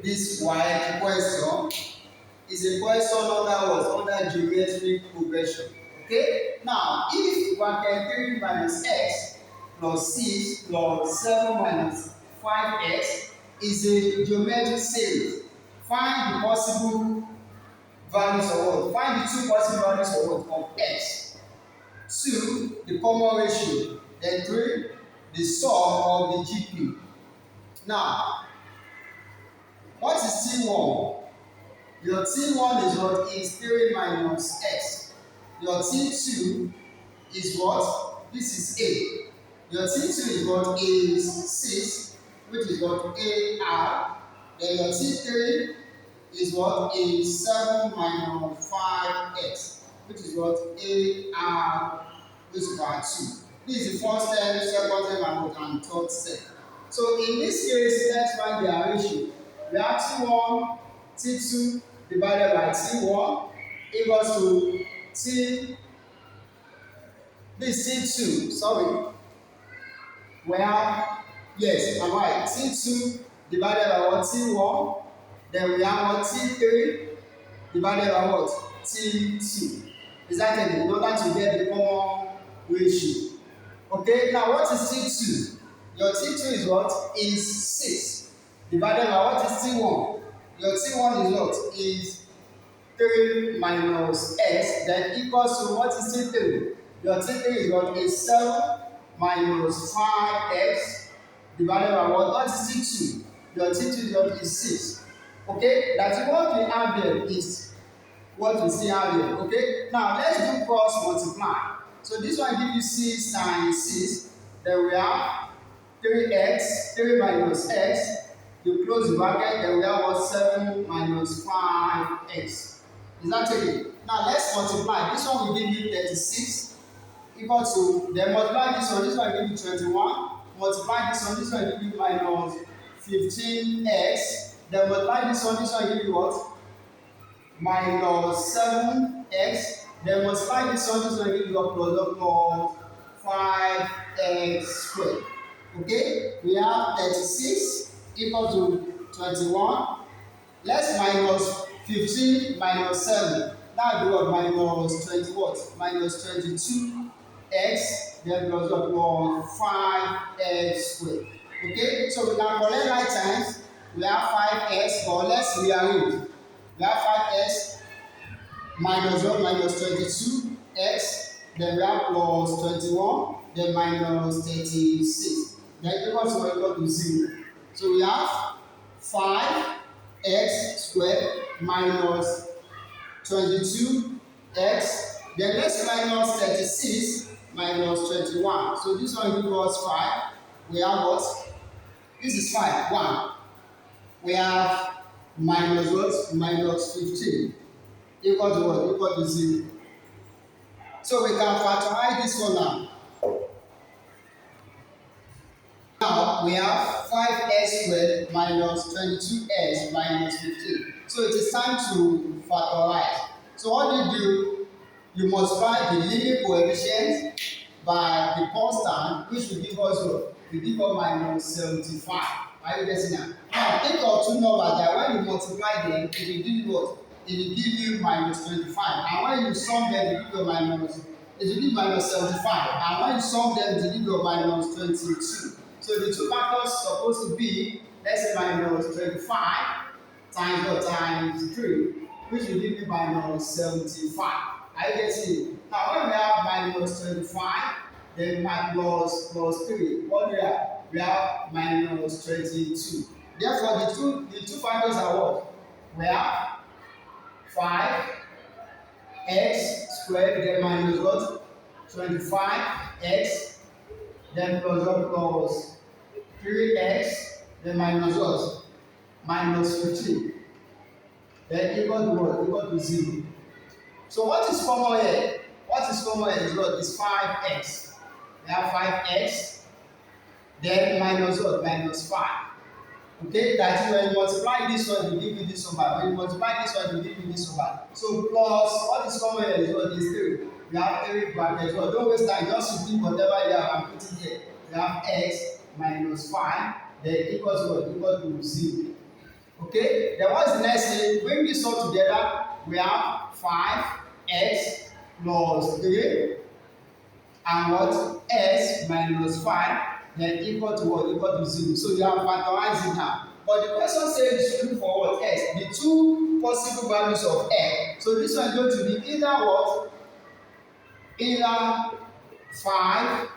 this WAEC question is a question under geometric progression. Okay? Now, if bracket 3 minus x plus 6 plus 7 minus 5x is a geometric series, find the possible values of what? Find the two possible values of what? Of x. 2, the common ratio. Then 3, the sum of the GP. Now, what is T1? Your T1 is what? Is 3 minus x. Your T2 is what? This is A. Your T2 is what? Is 6, which is what? AR. Then your T3 is what? Is 7 minus 5x, which is what? AR, which is about 2. This is the first step, second step, and third step. So in this case, let's find their ratio. We have T1, T2 divided by T1 equals to T2, sorry. We have, yes, I'm right, T2 divided by what? T1. Then we have what? T3 divided by what? T2. Is that it? In order to get the common ratio. Okay, now what is T2? Your T2 is what? Is 6 divided by what is T1? Your T1 is what? Is 3 minus x, then equals to what is T3? Your T3 is what? Is 7 minus 5x divided by what? What is T2? Your T2 is what? Is 6. Okay, that's what we have here is what we see have here. Okay, now let's do cross multiply. So this one gives you 6 times 6. Then we have 3x, 3 minus x. You close the bracket, then we have what? 7 minus 5x. Is that okay? Now let's multiply. This one will give you 36 equal to, then multiply this one will give you 21. Multiply this one will give you minus 15x. Then multiply this one will give you what? Minus 7x. Then multiply this one will give you a plus 5x squared. Okay, we have 36 equal to 21. Let's minus 15 minus 7. Now do what? Minus 20 what? Minus 22x. Then plus what? 5x squared. Okay, so we can collect right times. We have 5x, but let's rearrange. We have 5x minus 1 minus 22x, then we have plus 21, then minus 36. Then equal to 0. So we have 5x squared minus 22x, then let's minus 36 minus 21. So this one gives us 5. We have what? This is 5, 1. We have minus what? Minus 15 equal to what? Equal to 0. So we can factorize this one now. Now we have 5x squared minus 22x minus 15. So it is time to factorize. So what do? You multiply the leading coefficient by the constant, which will give us what? Will give us minus 75. Are you getting that? Now think of two numbers that when you multiply them, it will give you what? It will give you minus 25. And when you sum them, it will give you minus 75. And when you sum them, it will give you minus 22. So the two factors supposed to be, let's say minus 25 times what? Times 3, which will give you minus 75. Are you getting it? Now when we have minus 25, then plus 3, what do we have? We have minus 22. Therefore, the two factors are what? We have 5x squared, then minus what? 25x, then plus what? Plus 3x, then minus what? Minus 15. Then equal to what? Equal to 0. So what is common here? What is common here is what? Is 5x. We have 5x, then minus what? Minus 5. Okay, that is when you multiply this one, it will give you this number. When you multiply this one, it will give you this number. So plus, what is common here is what? Is 3. We have 3 brackets. Well, don't waste time, just repeat whatever you have and put it here. We have x minus 5, then equal to what? Equal to 0. Okay, then what's the next thing? Bring this all together, we have 5x plus 3 and what? S minus 5, then equal to what? Equal to 0. So you have factorized it now. But the question says you should look for what? S. The two possible values of x. So this one is going to be either what? Either 5s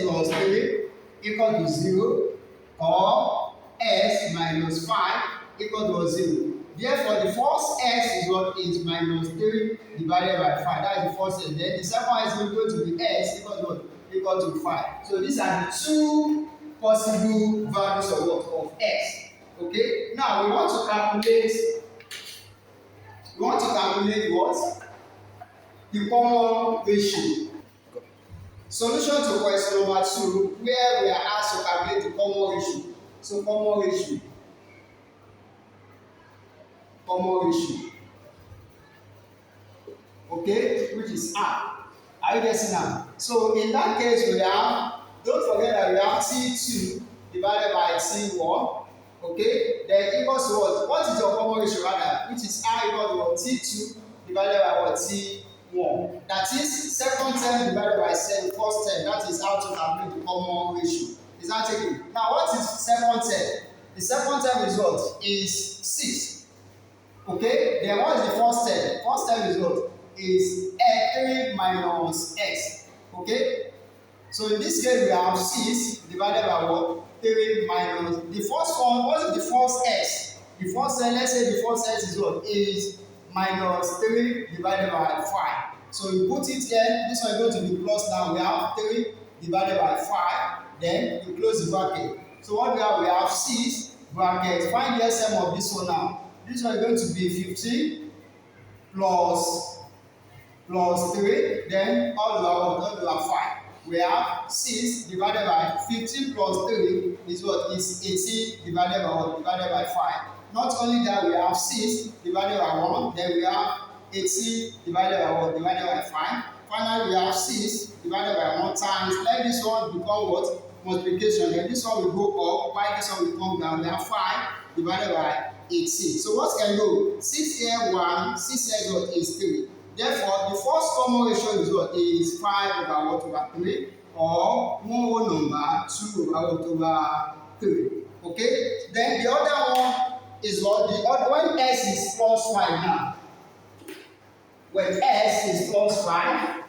plus 3 equal to 0 or s minus 5 equal to 0. Therefore, the first s is what? Is minus 3 divided by 5. That is the first s. Then the second one is going to be s equal to what? Equal to 5. So these are the two possible values of what? Of x. Okay? Now we want to calculate what? The common ratio. Solution to question number 2, where we are asked to calculate the common ratio. So common ratio. Okay, which is R. Are you guessing now? So in that case, we have, don't forget that we have T2 divided by T1. Okay, then equals to what? What is your common ratio rather? Which is R equal to what? T2 divided by what? T1. That is second term divided by first term. That is how to calculate the common ratio. Is that taken? Now what is second term? The second term is what? Is 6. Okay, then what is the first term? First term is what? Is 3 minus x. Okay, so in this case we have 6 divided by what? 3 minus the first one. What is the first x? The first term, let's say the first x is what? Is minus 3 divided by 5. So you put it here, this one is going to be plus now. We have 3 divided by 5, then you close the bracket. So what we have? We have 6 bracket. Find the LCM of this one now. This one is going to be 15 plus 3, then all over 5. We have 6 divided by 15 plus 3 is what? Is 18 divided by what? Divided by 5. Not only that, we have 6 divided by 1, then we have 18 divided by what? Divided by 5. Finally, we have 6 divided by 1 times. Let this one become what? Multiplication. Then this one will go up, while this one will come down. We have 5 divided by 18. So what can go? 6 here 1, 6 here what? Is 3. Therefore, the first common ratio is what? Is 5 over what? Over 3, or one whole number 2 over what? Over 3. Okay? Then the other one is what? The other, when s is plus 5 now. When s is plus 5.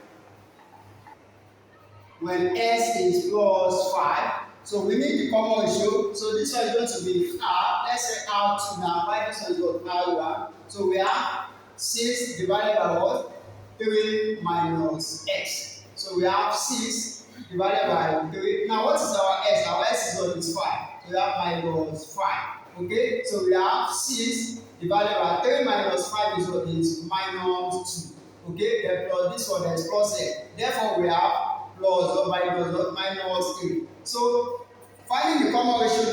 When s is plus 5. So we need the common ratio. So this one is going to be r. Let's say r2 now. Why this one is what? R1. So we have 6 divided by what? 3 minus x. So we have 6 divided by 3. Now what is our s? Our s is what? Is 5. So we have minus 5. Okay? So we have 6 divided by 3 minus 5 is what? Is minus 2. Okay? Then plus this one, there is plus x. Therefore we have plus or minus 3. So finding the common ratio now.